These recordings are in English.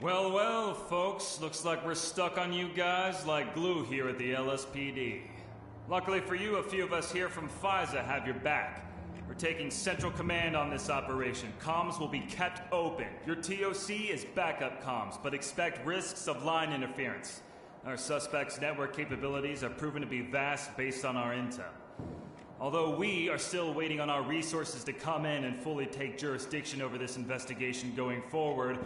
Well, well, folks, looks like we're stuck on you guys like glue here at the LSPD. Luckily for you, a few of us here from FISA have your back. We're taking central command on this operation. Comms will be kept open. Your TOC is backup comms, but expect risks of line interference. Our suspects' network capabilities have proven to be vast based on our intel. Although we are still waiting on our resources to come in and fully take jurisdiction over this investigation going forward,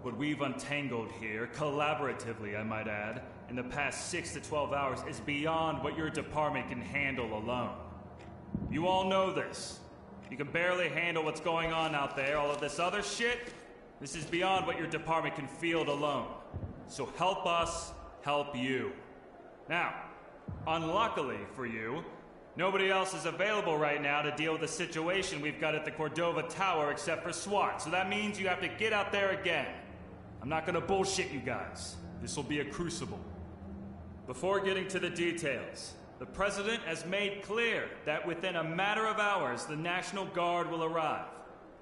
what we've untangled here, collaboratively I might add, in the past 6 to 12 hours is beyond what your department can handle alone. You all know this. You can barely handle what's going on out there. All of this other shit, this is beyond what your department can field alone. So help us help you. Now, unluckily for you, nobody else is available right now to deal with the situation we've got at the Cordova Tower except for SWAT. So that means you have to get out there again. I'm not gonna bullshit you guys. This will be a crucible. Before getting to the details, the President has made clear that within a matter of hours, the National Guard will arrive.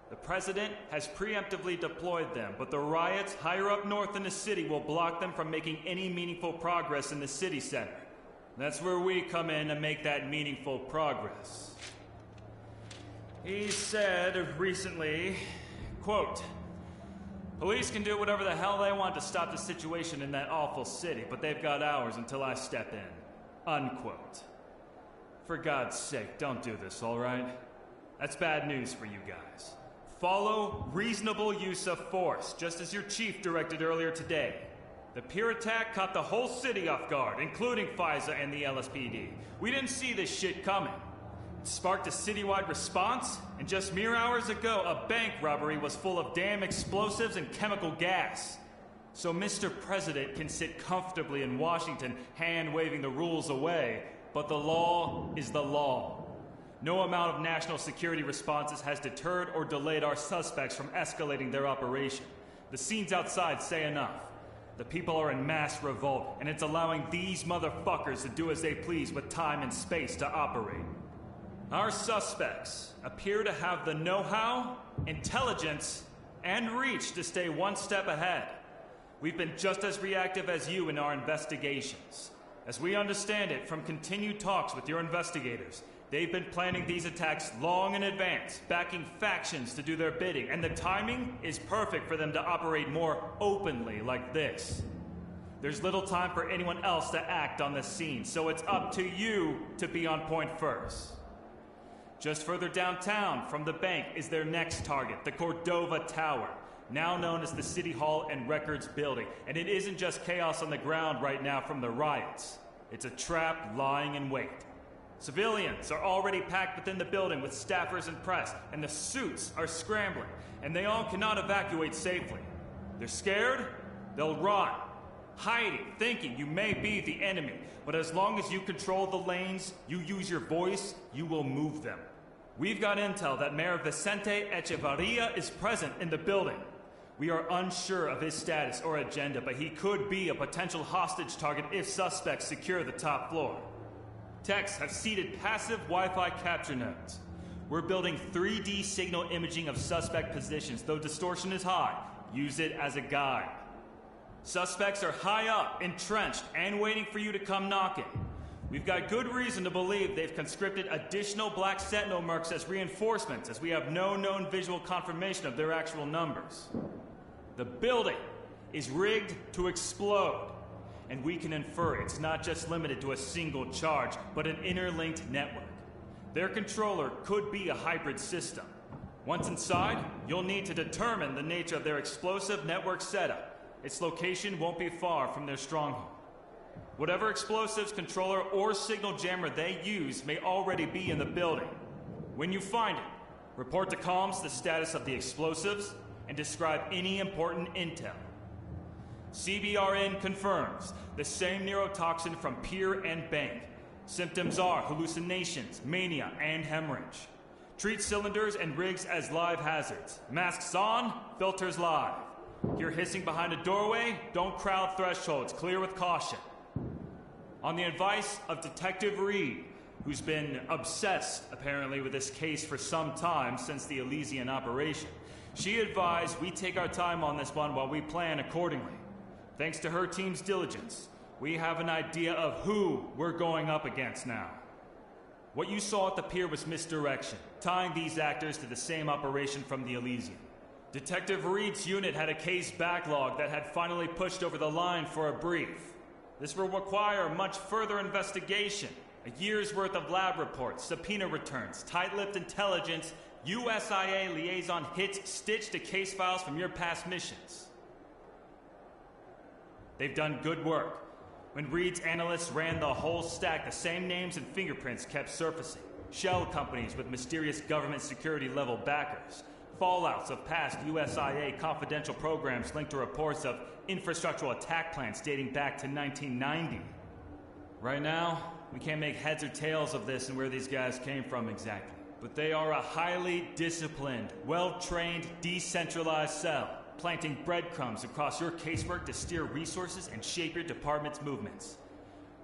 The President has preemptively deployed them, but the riots higher up north in the city will block them from making any meaningful progress in the city center. That's where we come in to make that meaningful progress. He said recently, quote, "Police can do whatever the hell they want to stop the situation in that awful city, but they've got hours until I step in." Unquote. For God's sake, don't do this, all right? That's bad news for you guys. Follow reasonable use of force, just as your chief directed earlier today. The Pier attack caught the whole city off guard, including FISA and the LSPD. We didn't see this shit coming. It sparked a citywide response, and just mere hours ago, a bank robbery was full of damn explosives and chemical gas. So Mr. President can sit comfortably in Washington, hand-waving the rules away, but the law is the law. No amount of national security responses has deterred or delayed our suspects from escalating their operation. The scenes outside say enough. The people are in mass revolt, and it's allowing these motherfuckers to do as they please with time and space to operate. Our suspects appear to have the know-how, intelligence, and reach to stay one step ahead. We've been just as reactive as you in our investigations. As we understand it from continued talks with your investigators, they've been planning these attacks long in advance, backing factions to do their bidding, and the timing is perfect for them to operate more openly like this. There's little time for anyone else to act on the scene, so it's up to you to be on point first. Just further downtown from the bank is their next target, the Cordova Tower, now known as the City Hall and Records Building. And it isn't just chaos on the ground right now from the riots. It's a trap lying in wait. Civilians are already packed within the building with staffers and press, and the suits are scrambling, and they all cannot evacuate safely. They're scared, they'll run, hiding, thinking you may be the enemy. But as long as you control the lanes, you use your voice, you will move them. We've got intel that Mayor Vicente Echevarria is present in the building. We are unsure of his status or agenda, but he could be a potential hostage target if suspects secure the top floor. Techs have seeded passive Wi-Fi capture nodes. We're building 3D signal imaging of suspect positions, though distortion is high. Use it as a guide. Suspects are high up, entrenched, and waiting for you to come knocking. We've got good reason to believe they've conscripted additional Black Sentinel mercs as reinforcements, as we have no known visual confirmation of their actual numbers. The building is rigged to explode, and we can infer it's not just limited to a single charge, but an interlinked network. Their controller could be a hybrid system. Once inside, you'll need to determine the nature of their explosive network setup. Its location won't be far from their stronghold. Whatever explosives, controller, or signal jammer they use may already be in the building. When you find it, report to comms the status of the explosives and describe any important intel. CBRN confirms the same neurotoxin from Pier and Bank. Symptoms are hallucinations, mania, and hemorrhage. Treat cylinders and rigs as live hazards. Masks on, filters live. Hear hissing behind a doorway? Don't crowd thresholds. Clear with caution. On the advice of Detective Reed, who's been obsessed, apparently, with this case for some time since the Elysian operation, She advised we take our time on this one while we plan accordingly. Thanks to her team's diligence, we have an idea of who we're going up against now. What you saw at the pier was misdirection, tying these actors to the same operation from the Elysium. Detective Reed's unit had a case backlog that had finally pushed over the line for a brief. This will require much further investigation, a year's worth of lab reports, subpoena returns, tight-lipped intelligence, USIA liaison hits stitched to case files from your past missions. They've done good work. When Reed's analysts ran the whole stack, the same names and fingerprints kept surfacing. Shell companies with mysterious government security level backers. Fallouts of past USIA confidential programs linked to reports of infrastructural attack plans dating back to 1990. Right now, we can't make heads or tails of this and where these guys came from exactly. But they are a highly disciplined, well-trained, decentralized cell, planting breadcrumbs across your casework to steer resources and shape your department's movements.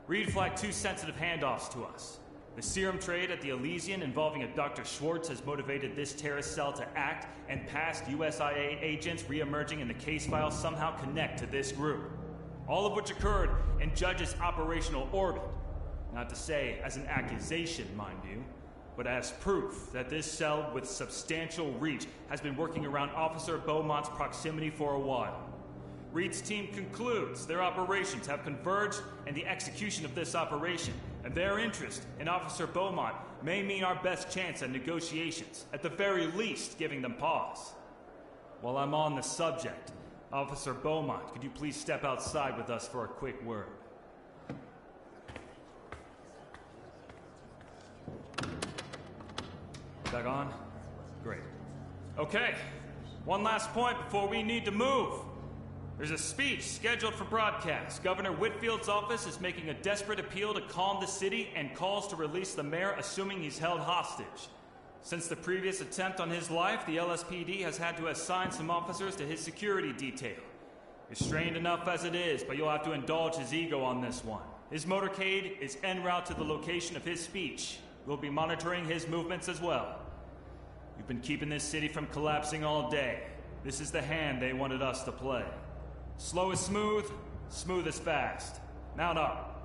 Reed flagged 2 sensitive handoffs to us. The serum trade at the Elysian involving a Dr. Schwartz has motivated this terrorist cell to act, and past USIA agents re-emerging in the case file somehow connect to this group. All of which occurred in Judge's operational orbit. Not to say as an accusation, mind you, but as proof that this cell with substantial reach has been working around Officer Beaumont's proximity for a while. Reed's team concludes their operations have converged in the execution of this operation, and their interest in Officer Beaumont may mean our best chance at negotiations, at the very least giving them pause. While I'm on the subject, Officer Beaumont, could you please step outside with us for a quick word? Back on? Great. Okay, one last point before we need to move. There's a speech scheduled for broadcast. Governor Whitfield's office is making a desperate appeal to calm the city and calls to release the mayor, assuming he's held hostage. Since the previous attempt on his life, the LSPD has had to assign some officers to his security detail. Restrained enough as it is, but you'll have to indulge his ego on this one. His motorcade is en route to the location of his speech. We'll be monitoring his movements as well. We've been keeping this city from collapsing all day. This is the hand they wanted us to play. Slow is smooth, smooth is fast. Mount up.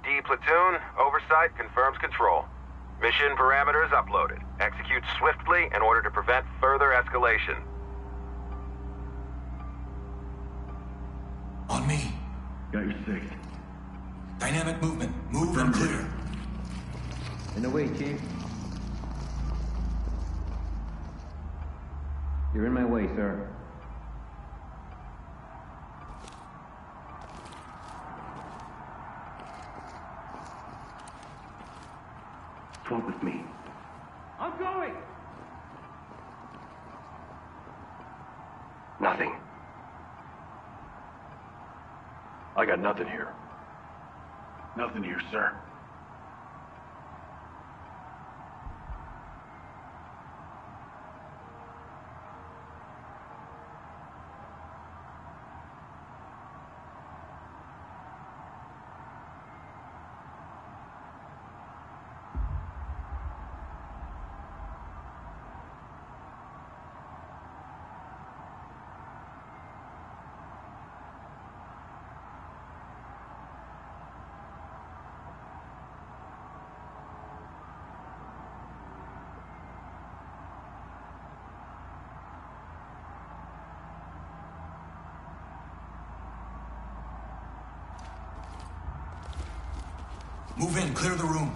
D platoon, oversight confirms control. Mission parameters uploaded. Execute swiftly in order to prevent further escalation. On me. Got your six. Dynamic movement. Move and clear. In the way, Chief. You're in my way, sir. Talk with me. I'm going! Nothing. I got nothing here. Nothing here, sir. Move in, clear the room.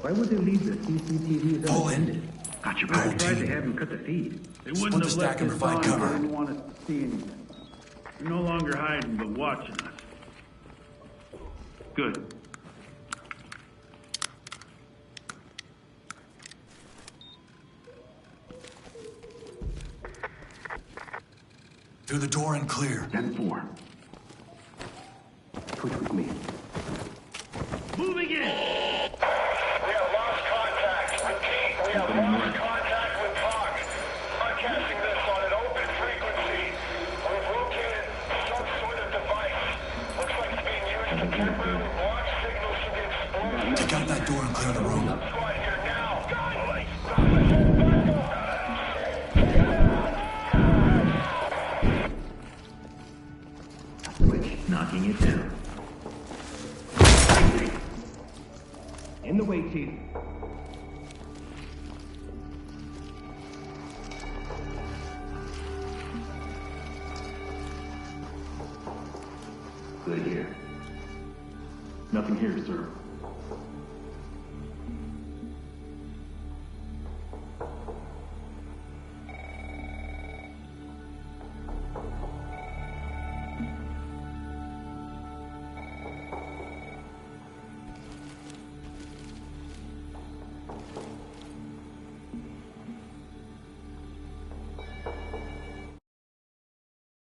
Why would they leave the CCTVs Pull in. unattended? Got your Go, back. I tried to team. have them cut the feed. They Split wouldn't the have stack left and us provide on if cover. they didn't want us to see anything. They're no longer hiding, but watching us. Good. Through the door and clear. 10-4. Switch with me. Moving in! We have lost contact. Repeat, we have lost contact with Fox. Broadcasting this on an open frequency. We've located some sort of device. Looks like it's being used to temporarily block signals from the explosion. Take out that door and clear the room. Squad here now. Switch, knocking it down. In the way, Chief. Good here. Nothing here, sir.